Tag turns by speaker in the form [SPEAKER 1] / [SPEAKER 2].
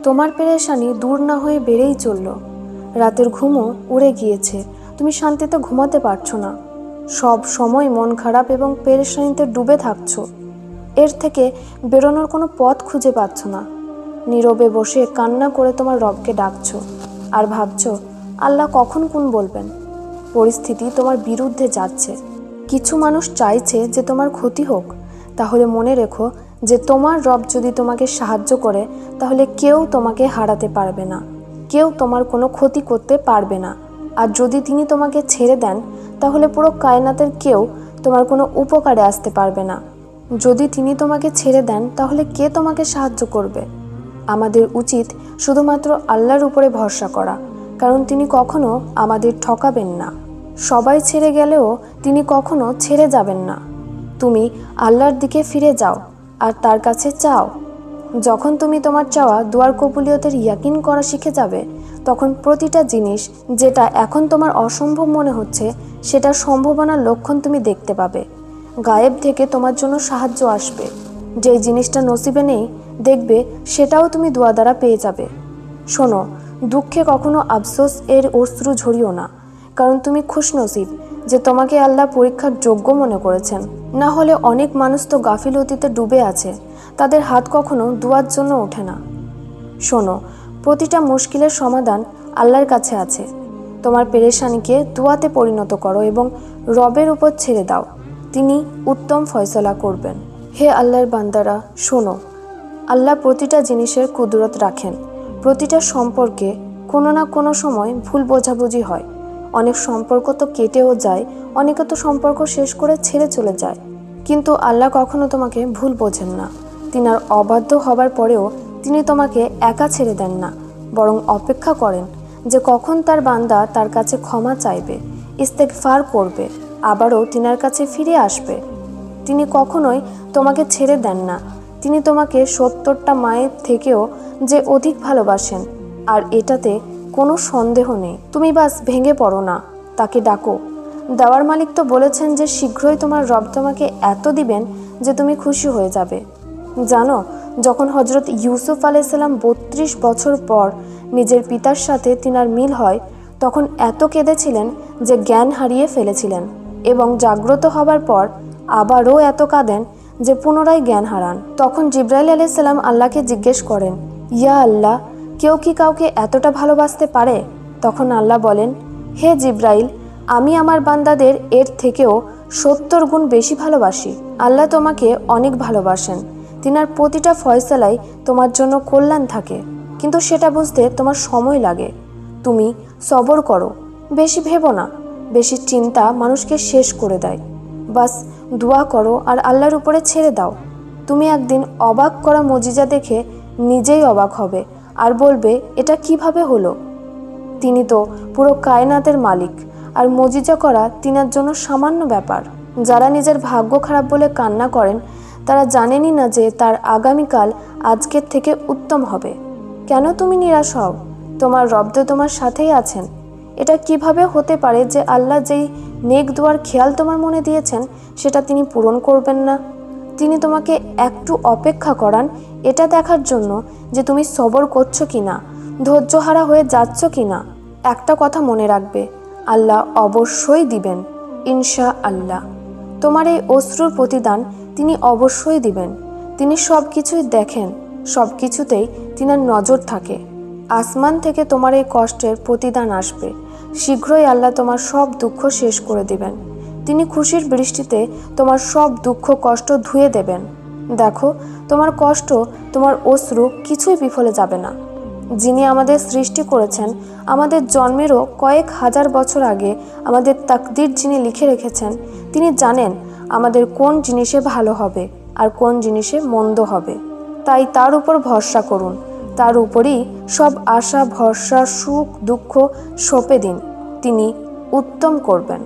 [SPEAKER 1] তোমার পেরেশানি দূর না হয়ে বেড়েই চলল। রাতের ঘুমও উড়ে গিয়েছে, তুমি শান্তিতে ঘুমাতে পারছো না। সব সময় মন খারাপ এবং পেরেশানিতে ডুবে থাকছো। এর থেকে বেরোনোর কোনো পথ খুঁজে পাচ্ছ না। নীরবে বসে কান্না করে তোমার রবকে ডাকছো আর ভাবছো আল্লাহ কখন কোন বলবেন। পরিস্থিতি তোমার বিরুদ্ধে যাচ্ছে। কিছু মানুষ চাইছে যে তোমার ক্ষতি হোক। তাহলে মনে রেখো যে তোমার রব যদি তোমাকে সাহায্য করে তাহলে কেউ তোমাকে হারাতে পারবে না, কেউ তোমার কোনো ক্ষতি করতে পারবে না। আর যদি তিনি তোমাকে ছেড়ে দেন তাহলে পুরো কায়নাতের কেউ তোমার কোনো উপকারে আসতে পারবে না। যদি তিনি তোমাকে ছেড়ে দেন তাহলে কে তোমাকে সাহায্য করবে? আমাদের উচিত শুধুমাত্র আল্লাহর উপরে ভরসা করা, কারণ তিনি কখনো আমাদের ঠকাবেন না। সবাই ছেড়ে গেলেও তিনি কখনো ছেড়ে যাবেন না। তুমি আল্লাহর দিকে ফিরে যাও আর তার কাছে চাও। যখন তুমি তোমার চাওয়া দুয়ার কবুলিয়তের ইয়াকিন করা শিখে যাবে, তখন প্রতিটা জিনিস যেটা এখন তোমার অসম্ভব মনে হচ্ছে সেটার সম্ভাবনার লক্ষণ তুমি দেখতে পাবে। গায়েব থেকে তোমার জন্য সাহায্য আসবে। যেই জিনিসটা নসিবে নেই দেখবে সেটাও তুমি দোয়া দ্বারা পেয়ে যাবে। শোনো, দুঃখে কখনো আফসোস এর অশ্রু ঝরিও না, কারণ তুমি খুশনসিব যে তোমাকে আল্লাহ পরীক্ষার যোগ্য মনে করেছেন। না হলে অনেক মানুষ তো গাফিলতিতে ডুবে আছে, তাদের হাত কখনো দুয়ার জন্য ওঠে না। শোনো, প্রতিটা মুশকিলের সমাধান আল্লাহর কাছে আছে। তোমার পেরেশানিকে দুয়াতে পরিণত করো এবং রবের উপর ছেড়ে দাও, তিনি উত্তম ফয়সলা করবেন। হে আল্লাহর বান্দারা, শোনো, আল্লাহ প্রতিটা জিনিসের কুদরত রাখেন। প্রতিটা সম্পর্কে কোনো না কোনো সময় ভুল বোঝাবুঝি হয়। অনেক সম্পর্ক তো কেটেও যায়, অনেকে তো সম্পর্ক শেষ করে ছেড়ে চলে যায়। কিন্তু আল্লাহ কখনো তোমাকে ভুল বোঝেন না। তিনার অবাধ্য হবার পরেও তিনি তোমাকে একা ছেড়ে দেন না, বরং অপেক্ষা করেন যে কখন তার বান্দা তার কাছে ক্ষমা চাইবে, ইস্তেগফার করবে, আবারও তিনার কাছে ফিরে আসবে। তিনি কখনোই তোমাকে ছেড়ে দেন না। তিনি তোমাকে 70টা মায়ের থেকেও যে অধিক ভালোবাসেন, আর এটাতে কোনো সন্দেহ নেই। তুমি বাস ভেঙে পড়ো না, তাকে ডাকো। দেওয়ার মালিক তো বলেছেন যে শীঘ্রই তোমার রব তোমাকে এত দিবেন যে তুমি খুশি হয়ে যাবে। জানো, যখন হজরত ইউসুফ আলাইসাল্লাম 32 বছর পর নিজের পিতার সাথে তিনার মিল হয়, তখন এত কেঁদেছিলেন যে জ্ঞান হারিয়ে ফেলেছিলেন, এবং জাগ্রত হবার পর আবারও এত কাঁদেন যে পুনরায় জ্ঞান হারান। তখন জিব্রাইল আলাইসাল্লাম আল্লাহকে জিজ্ঞেস করেন, ইয়া আল্লাহ, কেউ কি কাউকে এতটা ভালোবাসতে পারে? তখন আল্লাহ বলেন, হে জিব্রাইল, আমি আমার বান্দাদের এর থেকেও 70 গুণ বেশি ভালোবাসি। আল্লাহ তোমাকে অনেক ভালোবাসেন। তিনার প্রতিটা ফয়সালাই তোমার জন্য কল্যাণ থাকে, কিন্তু সেটা বুঝতে তোমার সময় লাগে। তুমি সবর করো, বেশি ভেবো না। বেশি চিন্তা মানুষকে শেষ করে দেয়। বাস দোয়া করো আর আল্লাহর উপরে ছেড়ে দাও। তুমি একদিন অবাক করা মজিজা দেখে নিজেই অবাক হবে আর বলবে, এটা কিভাবে হলো? তিনি তো পুরো কায়নাতের মালিক, আর মজিজা করা তিনার জন্য সামান্য ব্যাপার। যারা নিজের ভাগ্য খারাপ বলে কান্না করেন তারা জানেনই না যে তার আগামীকাল আজকের থেকে উত্তম হবে। কেন তুমি নিরাশ হও? তোমার রব তো তোমার সাথেই আছেন। এটা কিভাবে হতে পারে যে আল্লাহ যেই নেক দুয়ার খেয়াল তোমার মনে দিয়েছেন সেটা তিনি পূরণ করবেন না? তিনি তোমাকে একটু অপেক্ষা করান এটা দেখার জন্য যে তুমি সবর করছো কিনা, ধৈর্যহারা হয়ে যাচ্ছ কিনা। একটা কথা মনে রাখবে, আল্লাহ অবশ্যই দিবেন, ইনশা আল্লাহ। তোমার এই অশ্রুর প্রতিদান তিনি অবশ্যই দিবেন। তিনি সব কিছুই দেখেন, সব কিছুতেই তিনার নজর থাকে। আসমান থেকে তোমার এই কষ্টের প্রতিদান আসবে। শীঘ্রই আল্লাহ তোমার সব দুঃখ শেষ করে দিবেন। তিনি খুশির বৃষ্টিতে তোমার সব দুঃখ কষ্ট ধুয়ে দেবেন। দেখো, তোমার কষ্ট, তোমার অশ্রু কিছুই বিফলে যাবে না। যিনি আমাদের সৃষ্টি করেছেন, আমাদের জন্মেরও কয়েক হাজার বছর আগে আমাদের তাকদির যিনি লিখে রেখেছেন, তিনি জানেন আমাদের কোন জিনিসে ভালো হবে আর কোন জিনিসে মন্দ হবে। তাই তার উপর ভরসা করুন। তার উপরই সব আশা ভরসা সুখ দুঃখ সঁপে দিন, তিনি উত্তম করবেন।